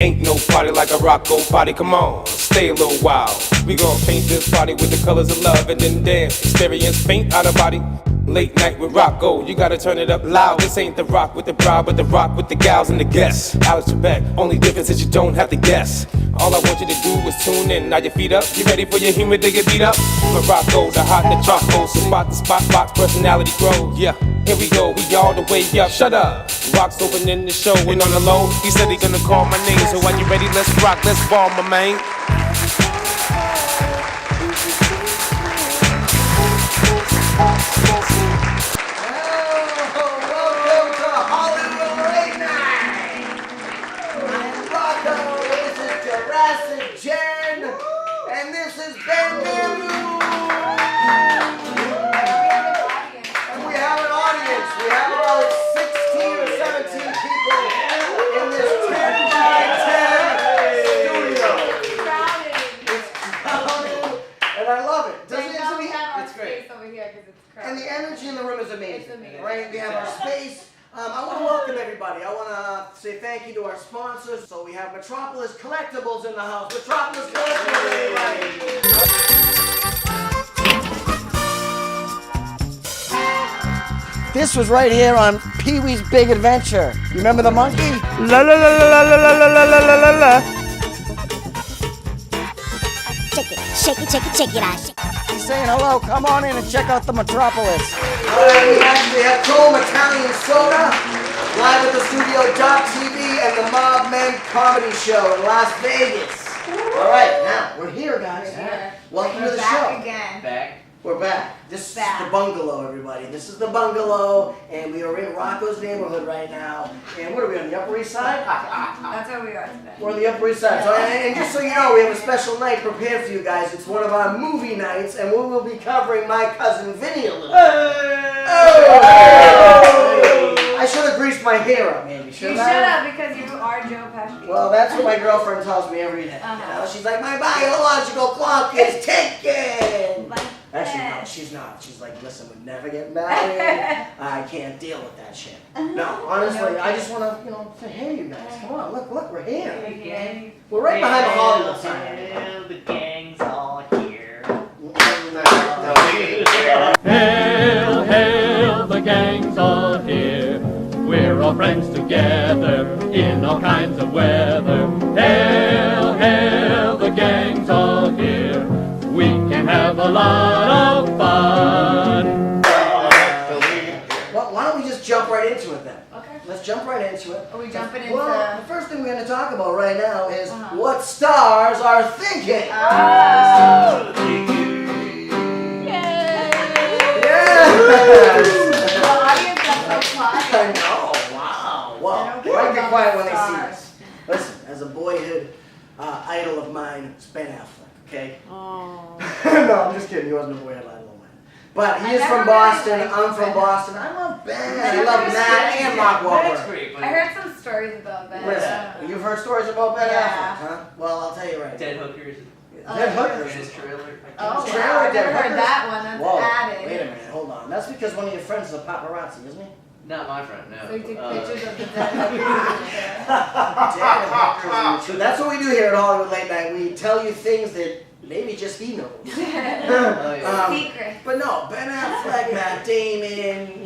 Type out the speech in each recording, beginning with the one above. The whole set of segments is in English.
Ain't no party like a Rocco party, come on, stay a little while. We gon' paint this party with the colors of love and then dance, experience paint out of body. Late night with Rocco, you gotta turn it up loud. This ain't the rock with the bride, but the rock with the gals and the guests. Alex Trebek, only difference is you don't have to guess. All I want you to do is tune in, now your feet up. You ready for your humor to get beat up? From Rocco, the hot and the charcoal, so spot to spot, rock personality grows. Yeah, here we go, we all the way up. Shut up. Rock's opening the show and on the low, he said he gonna call my name. So when you ready, let's rock, let's ball, my man. And this is VINNY. And we have an audience. We have about 16 or 17 people in this 10 by 10 studio. It's crowded. And I love it. Doesn't it? We have our it's great. space over here because it's crowded. And the energy in the room is amazing. It's amazing. Right? We have our space. I want to welcome everybody. I want to say thank you to our sponsors. So we have Metropolis Collectibles in the house. Metropolis Collectibles, everybody. This was right here on Pee-wee's Big Adventure. You remember the monkey? La la la la la la la la la la la. Shake it out. He's saying hello. Come on in and check out the Metropolis. We actually have Chrome Italian Soda live at the Studio.TV and the Mob Men Comedy Show in Las Vegas. All right, now we're here, guys. Welcome to the show. Again. We're back. This is the bungalow, everybody. This is the bungalow, and we are in Rocco's neighborhood right now. And what are we on, the Upper East Side? That's where we are today. We're on the Upper East Side. So, and just so you know, we have a special night prepared for you guys. It's one of our movie nights, and we will be covering My Cousin Vinny a little. I should have greased my hair up, maybe. You should have, because you are Joe Pesci. Well, that's what my girlfriend tells me every day. You know, she's like, my biological clock is ticking. Actually, no, she's not. She's like, listen, we're never getting married. I can't deal with that shit. No, honestly, I just want to, say, hey, you guys, come on, look, we're here. We're right behind the Hollywood sign. The gang's all here. Hail, hail, the gang's all here. We're all friends together in all kinds of weather. Hail, hail, the gang's all here. We can have a lot of fun. Well, why don't we just jump right into it then? Okay. Let's jump right into it. Are we jumping into... Well, the first thing we're going to talk about right now is what stars are thinking. Oh. Yes! The audience got so quiet. I know. Wow. Wow. Why get quiet when they see us? Listen, as a boyhood idol of mine, it's Ben Affleck. Okay. Oh. No, I'm just kidding. He wasn't a boyhood idol of mine. But he is from Boston. I'm from Boston. I love Ben. I love Matt and Mark Wahlberg. I heard some stories about Ben. Listen, you've heard stories about Ben Affleck, huh? Well, I'll tell you right. Dead hookers. Dead hookers. His trailer. Oh, Trailer wow. I've Dead never heard Hookers? that one. That's Whoa, added. wait a minute, hold on. That's because one of your friends is a paparazzi, isn't he? Not my friend, no. So you took pictures of the dead hookers. Dead hookers. So that's what we do here at Hollywood Late Night. We tell you things that maybe just he knows. Secret. But no, Ben Affleck, Matt Damon,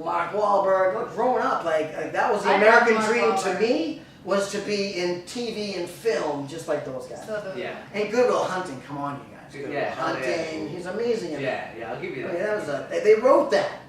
Mark Wahlberg. Look, growing up, like that was the American dream to me, was to be in TV and film just like those guys. And Good Will Hunting, come on, you guys. Good Will Hunting, he's amazing in that. Yeah, I'll give you that. I mean, that was they wrote that.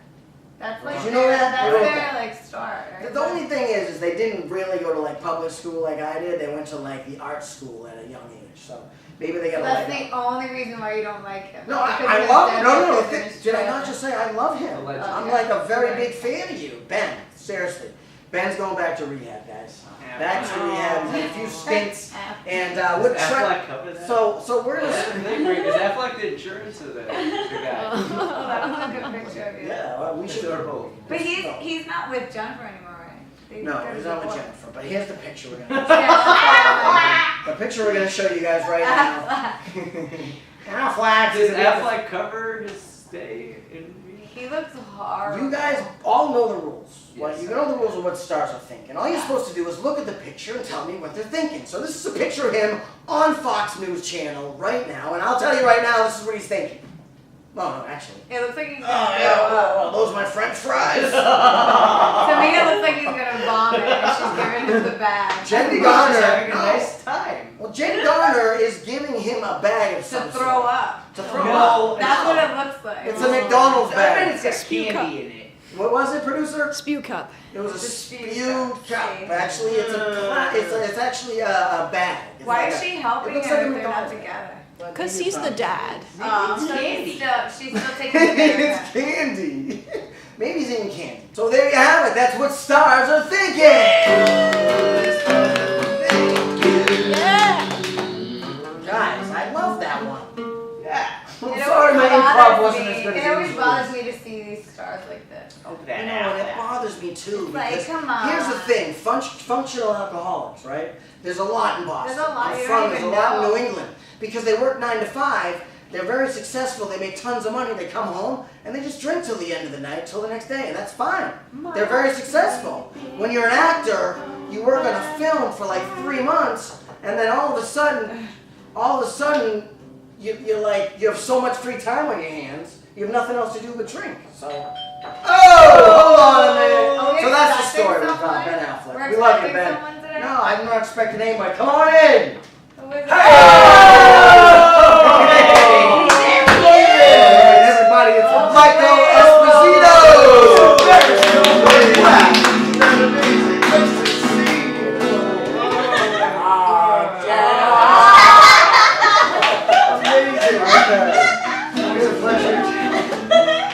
That's like Did you know that? That's their like star. Right? The only thing is they didn't really go to like public school like I did. They went to like the art school at a young age. So maybe they got. That's the only reason why you don't like him. No, I love him. No. Did I not just say I love him? I'm like a very big fan of you, Ben. Seriously, Ben's going back to rehab, guys. Back to rehab. He's had a few stints, and we're trying. So we're gonna. Is Affleck the insurance or the guy? Oh, that was a good picture of you. Yeah, well, we should. Both. But he's not with Jennifer anymore, right? No, he's not with Jennifer. But here's the picture we're gonna. Yeah, The picture we're gonna show you guys right now. Affleck. Does Affleck cover his stay in rehab? He looks horrible. You guys all know the rules. Yes, You know the rules of what stars are thinking. All you're supposed to do is look at the picture and tell me what they're thinking. So this is a picture of him on Fox News Channel right now, and I'll tell you right now, this is what he's thinking. Well, no, actually. It looks like he's Oh, gonna yeah, throw up. those are my French fries. To me, it looks like he's gonna vomit and she's giving him the bag. Jen He's Garner. having a nice time. Well, Jen Garner is giving him a bag of To some throw sort. up. To throw No. up. That's what it looks like. It's a McDonald's I bet bag. it's got Spew cup. candy in it. What was it, producer? Spew cup. It was a Spew spewed cup. cup. Actually, it's actually a bag. It's Why like is she she helping looks him like a if they're not McDonald's. together? Because he's the dad. So candy. she's still taking care of It's him. candy. Maybe he's eating candy. So there you have it. That's what stars are thinking. Yeah. Guys, I love that one. Yeah. I'm It sorry my always improv bothers wasn't me. as good as It it always usually bothers is. me to see these stars like this. Open You that know, and it out. bothers me too. It's like, because come on. Here's the thing: functional alcoholics, right? There's a lot in Boston. There's a lot, I'm you from. don't There's a even lot in know. New England because they work 9 to 5. They're very successful. They make tons of money. They come home and they just drink till the end of the night, till the next day, and that's fine. They're very successful. When you're an actor, you work on a film for like 3 months, and then all of a sudden, you're like you have so much free time on your hands. You have nothing else to do but drink. So. Oh, hold on a minute. Are we So that's the expecting story with someone? Ben Affleck. We're We love you, expecting Ben. someone today? No, I'm not expecting anybody. Come on in. Who is it? Hey, everybody, it's Michael Esposito.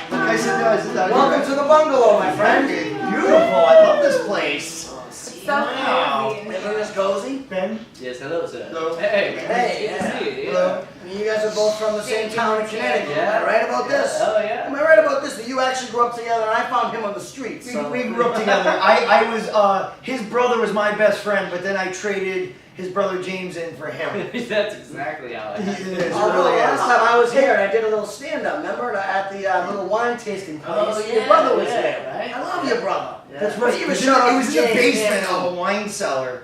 Welcome to the bungalow, my friend. Beautiful. I love this place. So cozy. Isn't this cozy? Ben? Yes, hello, sir. Hello. Hey, Hey, good to see you. Hello. You guys are both from the same town in Connecticut. Yeah. Am I right about this? Oh, yeah. Am I right about this? That you actually grew up together, and I found him on the street. So. We grew up together. I was, his brother was my best friend, but then I traded his brother James in for him. That's exactly how it happened. It Although really last is. time I was here and I did a little stand-up, remember at the little wine tasting place? Oh, Your yeah, brother was yeah, there. right? I love your brother. That's right. He It was was, shut up it was in the James basement Hanson. of a wine cellar.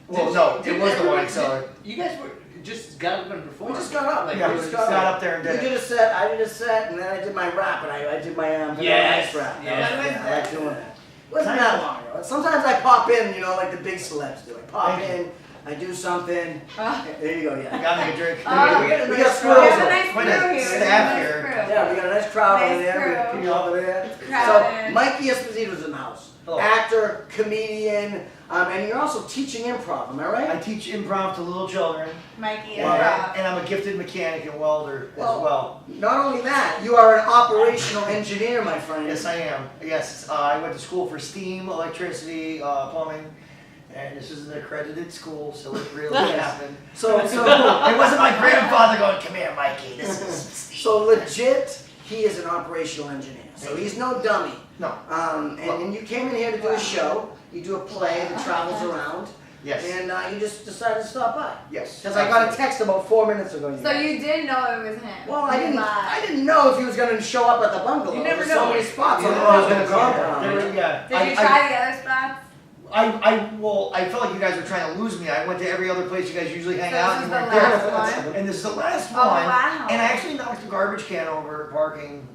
Well, Did- no, did it was the everyone- wine cellar. You guys were just got up and We performed. just got up. Like, Yeah, we we just got up there and You did did it. a set, I did a set, and then I did my rap, and I did my Vanilla Yes, Ice rap. yes. I like doing that. Wasn't that long ago. Sometimes I pop in, you know, like the big celebs do. I pop Thank in, I do something. There you go, I yeah. got me a drink. Oh, we got a we nice have crowd. a nice Quite crew a here. staff Nice here. crew. Yeah, we got a nice crowd over Nice there. We got crew. people over there. crowded. So, Mikey Esposito's in the house. Hello. Actor, comedian, and you're also teaching improv, am I right? I teach improv to little children, Mikey is and, rough. and I'm a gifted mechanic and welder as well. Not only that, you are an operational engineer, my friend. Yes, I am. Yes, I went to school for steam, electricity, plumbing, and this is an accredited school, so it really happened. So, It wasn't my grandfather going, "Come here, Mikey. This is steam." so legit, he is an operational engineer. So he's no dummy. No. And you came in here to do a show. You do a play that travels around. Yes. And you just decided to stop by. Yes. Because I got a text about 4 minutes ago. So you did know it was him. Well, I You didn't. lied. I didn't know if he was going to show up at the bungalow. You never There's so know. many spots. You on know the I was gonna compound. come. There were- yeah. Did you try the other spots? I felt like you guys were trying to lose me. I went to every other place you guys usually hang So out. this and is you the weren't there. last one? And this is the last Oh, one. wow. And I actually knocked a garbage can over parking.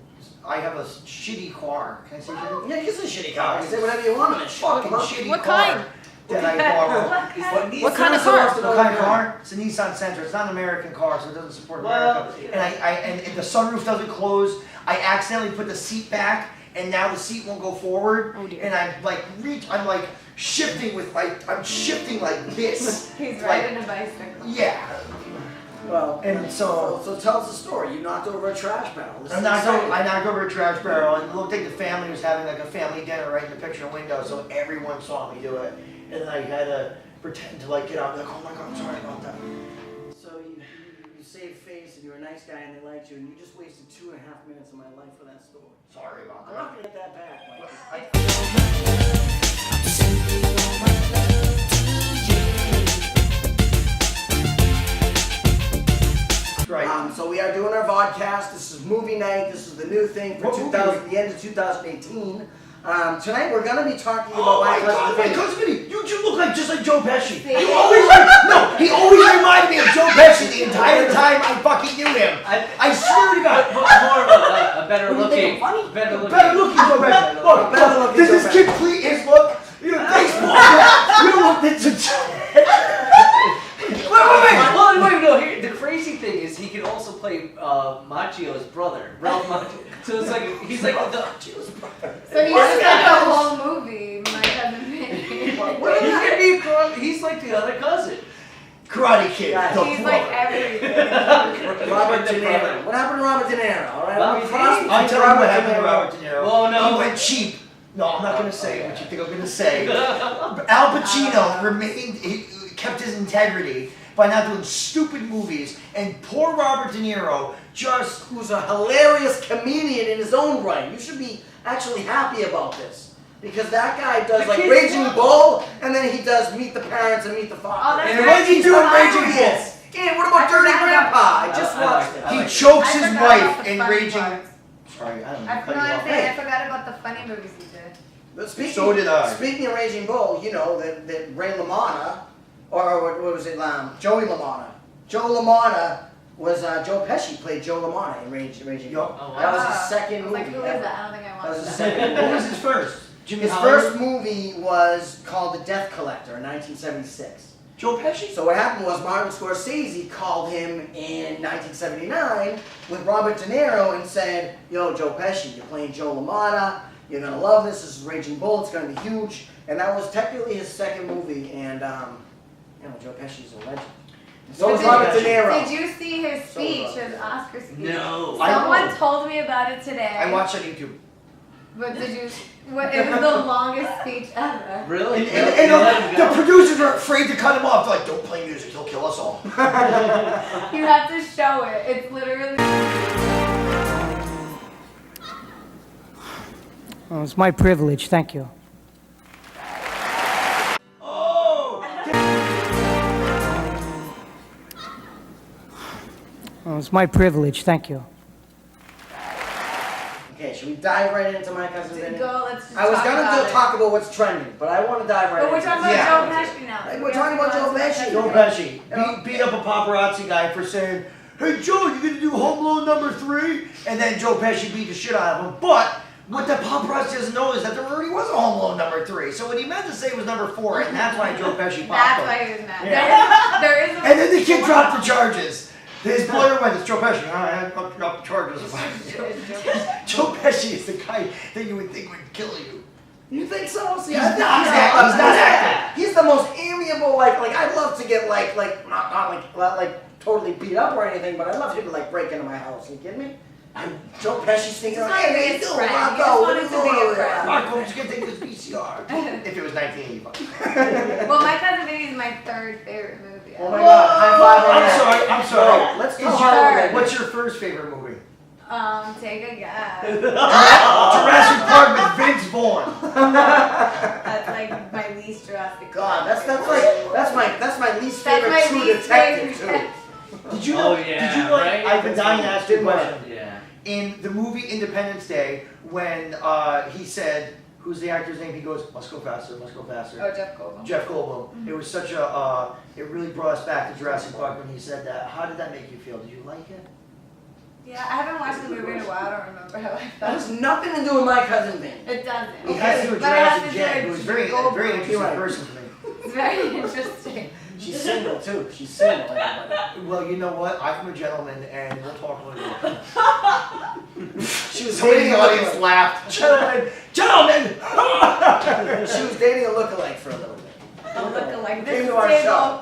I have a shitty car. Can I say shitty? Yeah, he's a shitty car. You can say whatever you want on this shit. Fucking shitty What car kind? that I borrowed. What kind of car? What kind of car? It's a Nissan Sentra. It's not an American car, so it doesn't support America. Well, And and the sunroof doesn't close. I accidentally put the seat back, and now the seat won't go forward. Oh, dear. And I'm like shifting with I'm shifting like this. He's Like, riding a bicycle. yeah. Well, And so so tell us the story. You knocked over a trash barrel. This is exciting. I knocked over a trash barrel, and it looked like the family was having like a family dinner right in the picture window, so everyone saw me do it. And then I had to pretend to like get out, like, oh my god, I'm sorry about that. So you saved face and you're a nice guy and they liked you and you just wasted 2.5 minutes of my life for that story. Sorry about I'm that. not gonna get that back, Mike. Right. So we are doing our vodcast. This is movie night. This is the new thing for the end of 2018. Tonight we're gonna be talking about my cousin Vinny. You look just like Joe Pesci. See? You always he always reminded me of Joe Pesci the entire time I fucking knew him. I swear to God. More of a better looking Joe Pesci. Look, this is complete his look. You know, baseball. You look Wait, no. Here, the crazy thing is, he can also play Macchio's brother, Ralph Macchio. So it's like he's like the Macchio's brother. So he's just like the whole movie, My Cousin Vinny. He can be. He's like the other cousin. Karate Kid. Yeah, He's like everything. Robert De Niro. What happened to Robert De Niro? All right, I'll tell you what happened to Robert De Niro. Oh no. He went cheap. No, I'm not going to say what you think I'm going to say. Al Pacino he kept his integrity by not doing stupid movies, and poor Robert De Niro who's a hilarious comedian in his own right. You should be actually happy about this. Because that guy does like Raging Bull, and then he does Meet the Parents and Meet the Father. Oh, that's and what is he doing Raging Bull? And what about Dirty Grandpa? I just watched it. He chokes his wife in Raging... Sorry, I don't know. I forgot about the funny movies he did. But So did I. Speaking of Raging Bull, you know that Ray LaMotta, or what was it, Joey LaMotta. Joe LaMotta was, Joe Pesci played Joe LaMotta in Raging Bull. Oh, wow. That was his second movie. Like, who is that? I don't think I That was watched his that. second What movie. was his first? His first movie was called The Death Collector in 1976. Joe Pesci? So what happened was Martin Scorsese called him in 1979 with Robert De Niro and said, "Yo, Joe Pesci, you're playing Joe LaMotta. You're gonna love this. This is Raging Bull. It's gonna be huge." And that was technically his second movie. And Joe Pesci's a legend. And so was Robert De Niro. Did you see his speech, his Oscar speech? No. Someone told me about it today. I watched on YouTube. But did you? It was the longest speech ever. Really? And the producers are afraid to cut him off. They're like, "Don't play music, he'll kill us all." You have to show it. It's literally. Oh, it's my privilege, thank you. Oh! Oh, it's my privilege, thank you. Okay, should we dive right into My Cousin Vinny? Let's just I was talk gonna about talk about what's trending, but I want to dive right But we're into talking it. about Joe Pesci now. We're talking about Joe Pesci. Joe Pesci beat up a paparazzi guy for saying, "Hey Joe, you gonna do Home Alone number 3?" And then Joe Pesci beat the shit out of him. But what the paparazzi doesn't know is that there already was a Home Alone number 3. So what he meant to say was number 4, and that's why Joe Pesci popped That's him. why he was mad. Yeah. There is a And then the kid dropped the charges. His lawyer went, "It's Joe Pesci." "I had to drop the charges." Joe Pesci is the guy that you would think would kill you. You think so? See, He's I think not acting. He's the most amiable. Like I'd love to get not totally beat up or anything, but I'd love him to like break into my house. You kidding me? Joe Pesci's thinking, He's not "Hey, a how you good doing, friend. He Rocco? just What wanted are you to be doing a over there?" friend. Marco was gonna take this VCR. If it was 1985. Well, My Cousin Vinny is my third favorite movie. Oh my God! High five on that. I'm sorry. No, let's Is go your- hard. What's your first favorite movie? Take a guess. Jurassic Park with Vince Vaughn. That's like my least Jurassic. God, Park. that's my least That's favorite my True least Detective favorite. too. Did you know? Oh, yeah, Did you know? right? I've been dying to ask you a question. Yeah. In the movie Independence Day, when he said, "Who's the actor's name?" He goes, "Must go faster, must go faster." Oh, Jeff Goldblum. Jeff Goldblum. It was such a. It really brought us back to Jurassic Park when he said that. How did that make you feel? Did you like it? Yeah, I haven't watched the movie in a while. I don't remember how I That felt. has nothing to do with My Cousin Vinny. It doesn't. It has to do with But it has Jurassic to do Jet, with who was very Goldblum. interesting Right. person to me. It's very interesting. She's single too. She's single. Everybody. Well, you know what? I'm a gentleman, and we'll talk later. She was Somebody in dating the a audience lookalike. laughed. Gentlemen! She was dating a lookalike for a little bit. I'm looking like Came this to our table, show.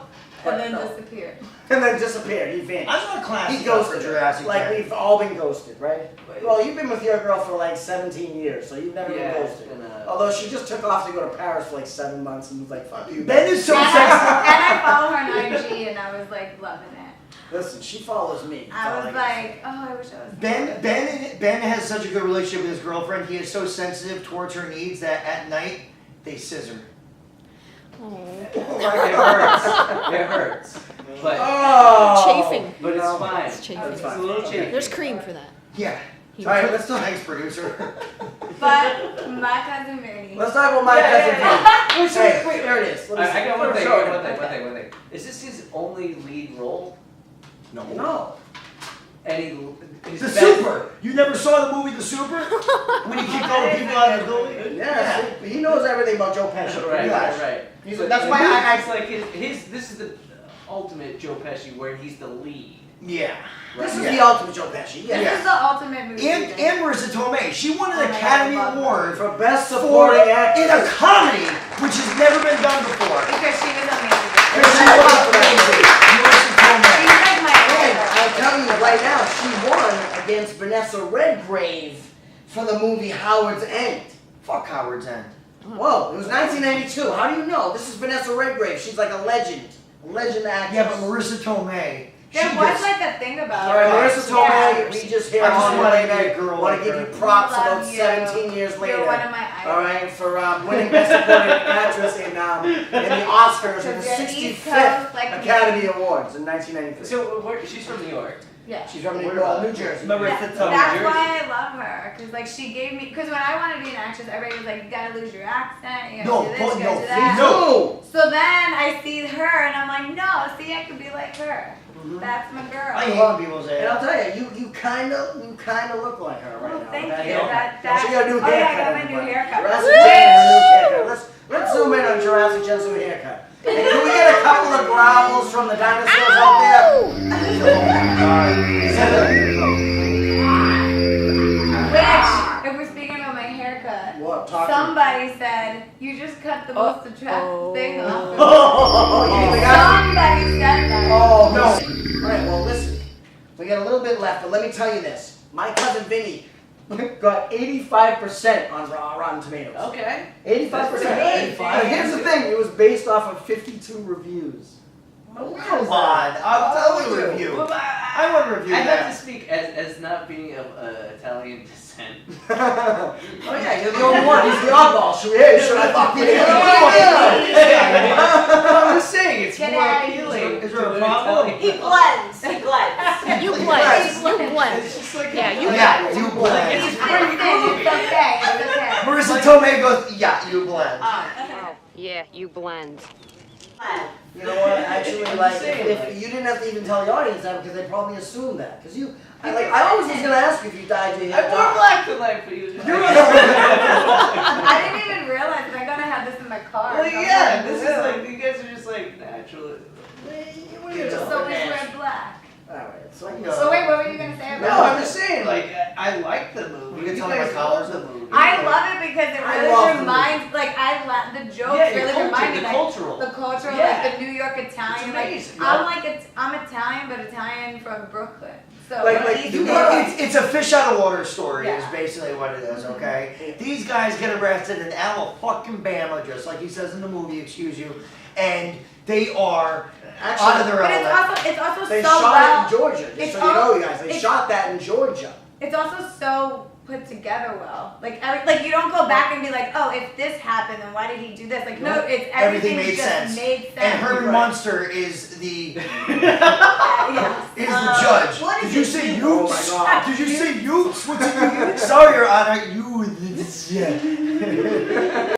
and then No. disappeared. And then disappeared. He vanished. I'm not classy He enough for ghosted Jurassic Like Park. we've all been ghosted, right? Well, you've been with your girl for like 17 years, so you've never Yeah, been it's ghosted. been Although she just took off to go to Paris for like 7 months and was like, "Fuck you." Ben is so And sexy. I follow her on IG, and I was like loving it. Listen, she follows me. I was like, oh, I wish I was. Ben has such a good relationship with his girlfriend. He is so sensitive towards her needs that at night they scissor. It hurts. But, Chafing. but it's fine. It's chafing. It's a little chafing. There's cream for that. Yeah. He All right, put- let's do thanks, producer. But my cousin Vinny. Let's talk about my cousin Vinny. Hey, there it is. Let me see. I got one thing, Show one it. thing. Is this his only lead role? No. And he's The Super. You never saw the movie The Super? When he kicked all the people out of the building? Yeah, he knows everything about Joe Pesci. Right. That's why It's like this is the ultimate Joe Pesci where he's the lead. Yeah. This is the ultimate Joe Pesci. This Yeah. is the ultimate movie. And Marissa Tomei. She won an Oh my Academy God, I love Award For best for supporting actress. in a comedy, which has never been done before. Because she was amazing. And she was amazing. Marissa Tomei. She's like my And idol. I'll tell you right now, she won against Vanessa Redgrave for the movie Howard's End. Fuck Howard's End. Whoa, it was 1992. How do you know? This is Vanessa Redgrave. She's like a legend. A legend actress. Yeah, but Marissa Tomei. There she was gets- like a thing about All right, her. Marissa Tomei, we just here I just on wanna Monday be a night. girl Want like to give her. you props Love about you. 17 years later. You're one of my idols. All right, for winning Best Supporting Actress in the Oscars in the Because you're East 65th Coast, like me. Academy Awards in 1993. So she's from New York. Yeah. She's from New Jersey. Remember That- Fifth Town, New that's Jersey? why I love her, because like she gave me, because when I wanted to be an actress, everybody was like, you gotta lose your accent, you gotta do this, you gotta do that. No. So then I see her and I'm like, no, see, I could be like her. Mm-hmm. That's my girl. I hate when people say And I'll that. tell you kind of look like her right Oh, now. thank That you. haircut. That, She got a new oh yeah, I haircut. got my new everybody. haircut. Jurassic Jen's new haircut. Let's zoom in on Jurassic Jen's new haircut. And can we get a couple of growls from the dinosaurs out there? Oh my God. Which, if we're speaking about my haircut, What? Talk to me. somebody said, you just cut the most attractive thing off. Oh, you think I- Somebody said that. Oh, no. All right, well, listen. We got a little bit left, but let me tell you this. My cousin Vinny got 85% on Rotten Tomatoes. Okay. 85%. But here's the thing. It was based off of 52 reviews. Come on. I'll tell you review. Well, I want to review I have that. to speak as not being of Italian descent. Oh, yeah, you're the only one. He's the oddball. Should I fuck you? I'm just saying, it's Get more out of appealing. here. Is there a to problem? Italian. He blends. You blend. You blend. It's just like Yeah, you Yeah, you blend. It's okay. It's okay. Marissa Tomei goes, yeah, you blend. Yeah, you blend. You know what? Actually, like, saying, if you didn't have to even tell the audience that because they probably assumed that. Because I always was gonna ask you if you dyed your hair I'm more dark. black than light for you. I didn't even realize that I gotta have this in my car. Well, yeah, this is like, you guys are just like natural. What are you So doing? we wear black. Alright, so So wait, what were you gonna say No, about I'm just saying, like, I like the movie. You can tell guys my colors. love the movie. I love it because it I really love the reminds, like, the jokes Yeah, really culture, remind me, the like, cultural. the cultural, Yeah. like, the New York Italian, It's like, amazing. I'm Italian, but Italian from Brooklyn. So, Like, you go, It's a fish out of water story is Yeah. basically what it is, okay? These guys get arrested in Alabama, just like he says in the movie, excuse you, and they are out of their but it's element. also They so shot well, it in Georgia, just it's so you know, all- you guys. They it's- shot that in Georgia. it's also so put together well. Like, like you don't go back and be like, oh, if this happened, then why did he do this? Like, no, it's Everything everything made just sense. made sense. And Herman Right. Munster is the Yes. judge. what Did is you it? say Oh Utes? my God. Did you say Utes? What's in your Sorry, Your Honor, you. Yeah.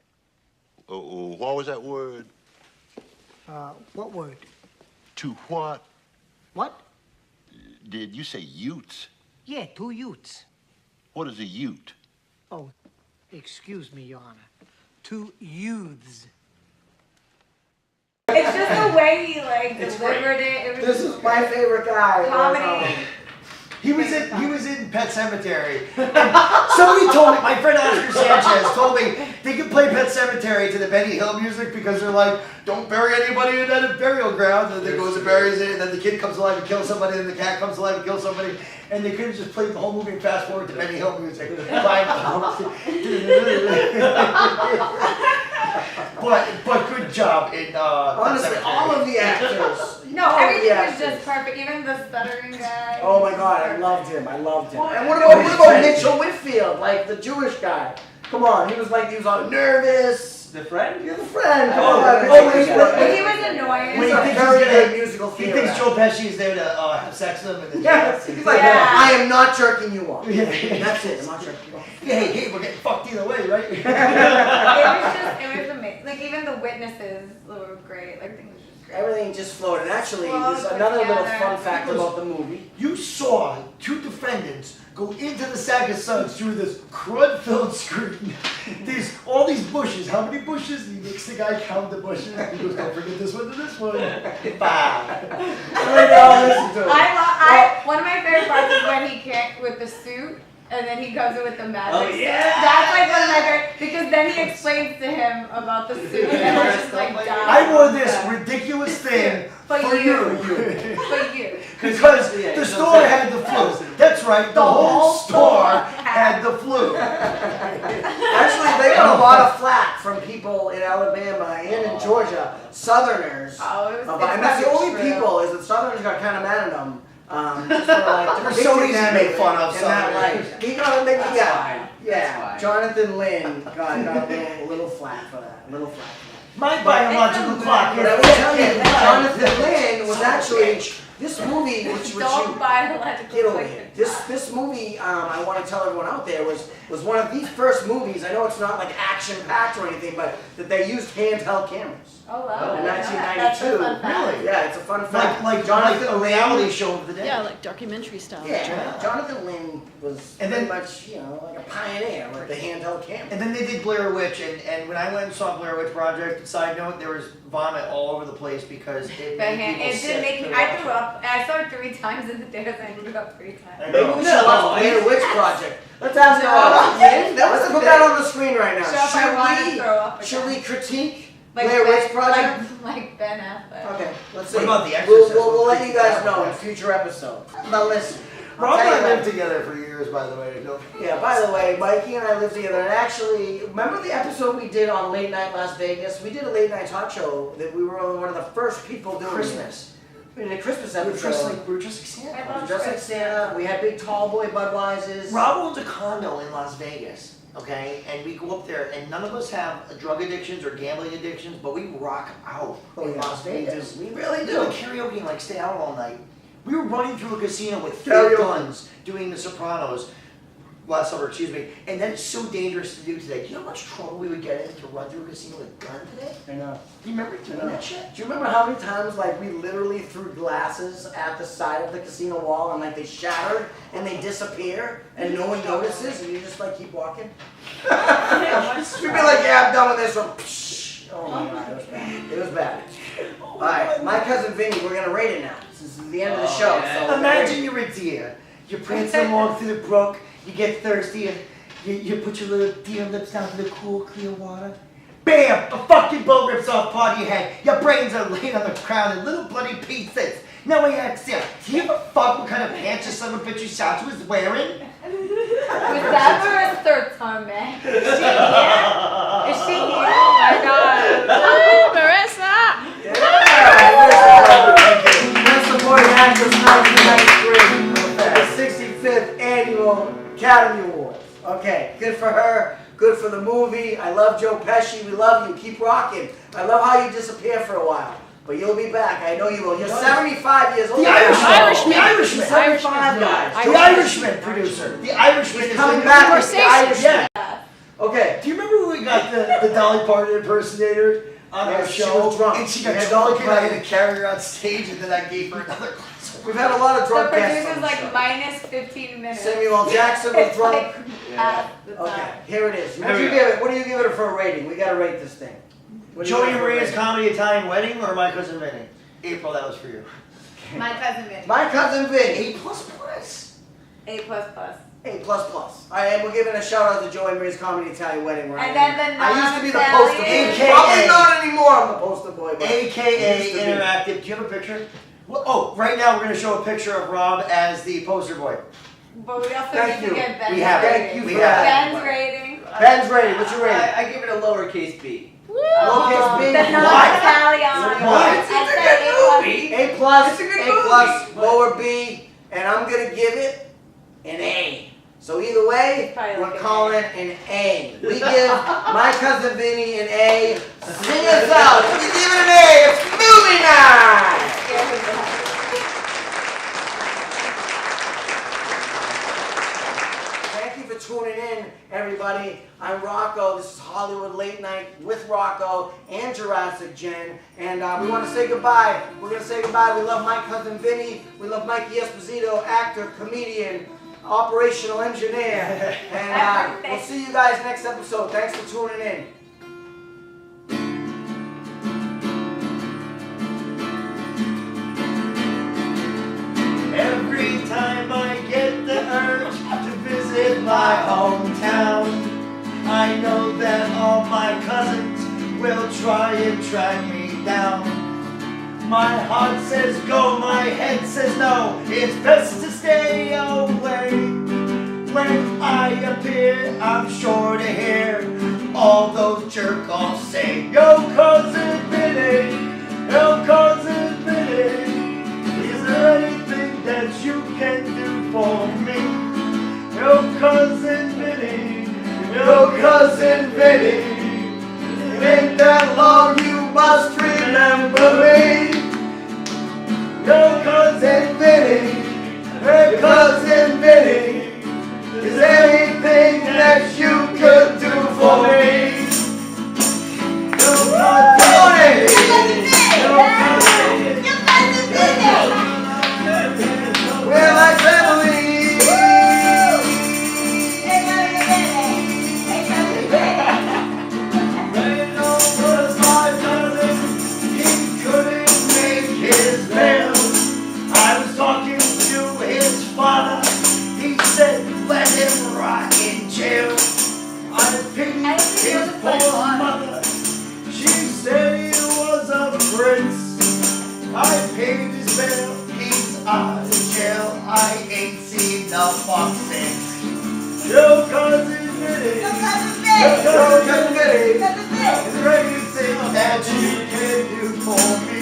What was that word? What word? To what? What? Did you say Utes? Yeah, 2 Utes. What is a Ute? Oh, excuse me, Your Honor. 2 youths. It's just the way he like It's delivered it. It was This is my favorite guy. comedy. He was in Pet Cemetery. And somebody told me, my friend Oscar Sanchez told me they could play Pet Cemetery to the Benny Hill music because they're like, don't bury anybody in that burial ground. And then they goes and buries it, and then the kid comes alive and kills somebody, and the cat comes alive and kills somebody. And they could have just played the whole movie and fast forward to Benny Hill music. but good job in Honestly, Pet Sematary. all of the actors. No, all of the everything was actors. just perfect. Even the stuttering guy. Oh my God, I loved him. I loved him. Well, And what about Mitchell Whitfield, like the Jewish guy? Come on, he was all nervous. The friend? You're the friend. He was annoying. When He's he a thinks very he's good gonna- musical He theater thinks actor. Joe Pesci is there to have sex with him. And then Yes. He's like, Yeah. I am not jerking you off. Yeah. That's it. I'm not jerking you off. hey, we're getting fucked either way, right? It was amazing. Like even the witnesses were great. Like everything was just great. Everything just floated. Actually, Flowed there's another little together. fun fact about the movie. You saw two defendants go into the sack of suds through this crud-filled screen. There's all these bushes. How many bushes? He makes the guy count the bushes. He goes, don't forget this one to this one. 5. Listen to it. One of my favorite parts is when he can't with the suit. And then he comes in with the magic. Oh, yeah. That's like one of my favorite, because then he explains to him about the suit and everyone's just like dying. I wore this ridiculous thing For for you. you. For you. Because the store had the flu. That's right, the whole store had the flu. Actually, they got a lot of flack from people in Alabama and in Georgia, Southerners. Oh, it was And that's the only true. people is that Southerners got kind of mad at them. Just for like, We're so easy to make fun of in that Southerners. light. He got, yeah, That's fine. yeah. That's fine. Jonathan Lynn got a little flack for that. A little flack for that. My biological clock But I will tell you, Jonathan Lynn was actually this movie, which Don't you biological get over here. This movie, I want to tell everyone out there, was one of the first movies. I know it's not like action packed or anything, but that they used handheld cameras. Oh wow. In That's a 1992. fun fact. Really? Yeah, it's a fun fact. Like Jonathan a reality show of the day. Yeah, like documentary style. Yeah, Jonathan Lynn was And pretty then- much, like a pioneer with the handheld camera. And then they did Blair Witch, and when I went and saw Blair Witch Project, side note, there was vomit all over the place because it The made hand, people it sick did make me. to I watch threw it. up. I saw it 3 times in the theaters. I threw up 3 times. I Maybe know. we should watch Blair Witch Project. Let's ask her out. Let's put that on the screen right now. So if I want to throw up again. Should we critique Like Blair Ben- Witch Project? Like Ben Affleck. Okay, let's see. What about The We'll Exorcist? let you guys know in future episodes. Now listen. I'll Rob tell and you I what. lived together for years, by the way. No. Yeah, by the way, Mikey and I lived together, and actually, remember the episode we did on Late Night Las Vegas? We did a late night talk show that we were one of the first people doing. Christmas. We did a Christmas We were episode. just like Santa. I love Just like Christmas. Santa. We had big tall boy Budweisers. Rob owns a condo in Las Vegas, okay? And we go up there, and none of us have drug addictions or gambling addictions, but we rock out in Las Vegas. We really We do. do like karaoke and like stay out all night. We were running through a casino with 3 Karaoke. guns doing The Sopranos last summer, excuse me. And that's so dangerous to do today. Do you know how much trouble we would get in to run through a casino with a gun today? I know. Do you remember doing that shit? Do you remember how many times like we literally threw glasses at the side of the casino wall and like they shattered and they disappear and no one notices and you just like keep walking? You'd be like, yeah, I'm done with this one. Psh. Oh my god, it was bad. It was bad. Alright, my cousin Vinny, we're gonna rate it now. This is the end of the show. yeah. So Imagine you're a deer. You're prancing along through the brook. You get thirsty and you put your little deer lips down to the cool, clear water. Bam! A fucking boat rips off part of your head. Your brains are laying on the ground in little bloody pieces. Now I ask you, do you ever fuck what kind of pants your son of a bitch you shot was wearing? Was that for his third time, man? Is she here? Is she here? Oh my god. Oh, Marissa! Best Supporting Actress 1993, the 65th Annual Academy Awards. Okay, good for her, good for the movie. I love Joe Pesci, we love you, keep rocking. I love how you disappear for a while, but you'll be back, I know you will. You're 75 years old. The Irishman! The Irishman! The Irishman! 75 guys. The Irishman producer. The Irishman He's is coming the back new with the Scorsese. Irishman. Okay. Do you remember when we got the Dolly Parton impersonator on our Yes, she show? was drunk. And she We got had drunk Dolly and I had Parton. to carry her on stage and then I gave her another glass of We've had a lot of The drunk guests on producer's the like show. minus 15 minutes. Samuel L. Jackson was It's drunk. like half the time. Okay, here it is. What Here do you we give it? What do you give it for a rating? We gotta rate this thing. What do you Joey give it for a Maria's rating? Comedy Italian Wedding or My Cousin Vinny? April, that was for you. My cousin Vinny. My cousin Vinny. A++. A++. A++. Alright, and we're giving a shout out to Joey Maria's Comedy Italian Wedding. Where And I am. then the I used to be the non-Italian- poster boy. AKA. Probably not anymore. I'm the poster boy. But AKA used to be. Interactive. Do you have a picture? Well, oh, right now we're going to show a picture of Rob as the poster boy. But we also Thank need to you. get Ben's We have it. rating. Thank you We for have that. Ben's rating. Ben's rating. What's your rating? I give it a lowercase b. Lowercase b. The non-Italian. What? I said A+. A plus, It's a good A plus, movie. lower B, and I'm gonna give it an A. So either way, Probably we're like an calling an A. We give My Cousin Vinny an A. Sing us out. We give it an A. It's movie night. Thank you for tuning in, everybody. I'm Rocco. This is Hollywood Late Night with Rocco and Jurassic Jen. And we want to say goodbye. We're going to say goodbye. We love My Cousin Vinny. We love Mikey Esposito, actor, comedian, operational engineer. And we'll see you guys next episode. Thanks for tuning in. Every time I get the urge to visit my hometown, I know that all my cousins will try and track me down. My heart says go, my head says no, it's best to stay away. When I appear, I'm sure to hear all those jerk-offs say, yo, cousin Vinny, yo, cousin Vinny, is there anything that you can do for me? Yo, cousin Vinny, yo, cousin Vinny, it ain't that long, you must remember me. Yo, cousin Vinny, hey, cousin Vinny, is there anything that you could do for me? Yo, cousin Vinny, yo, cousin Vinny, we're like family. Let him rot in jail. I pitied his poor mother. She said he was a prince. I paid his bail. He's out of jail. I ain't seen the fox since. Yo, cousin Vinny. Yo, cousin Vinny. Is there anything that you can do for me?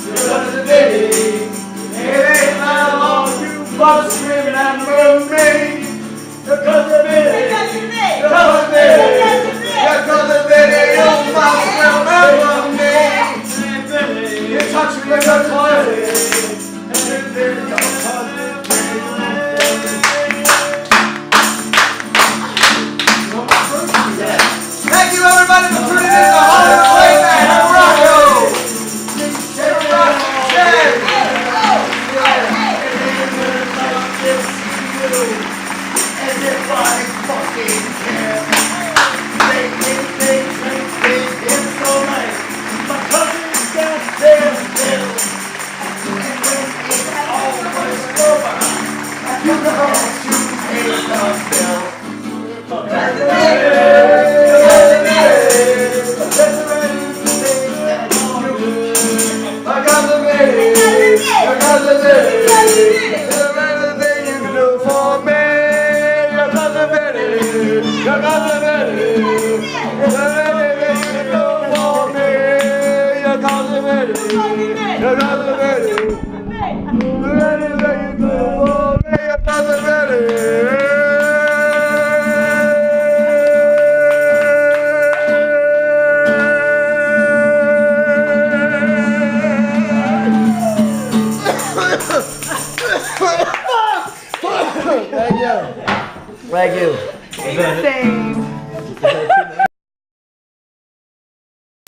Yo, cousin Vinny. It ain't that long. You must remember me. Your cousin Vinny, your cousin Vinny, your cousin Vinny, you must remember me. You touch me with your toilet. Thank you everybody for tuning in to Hollywood Late Night with Rocco. As if I fucking care. They hit so nice. My cousin's got their bill. And when it's all was over, you know to pay the bill. Thank you. Same.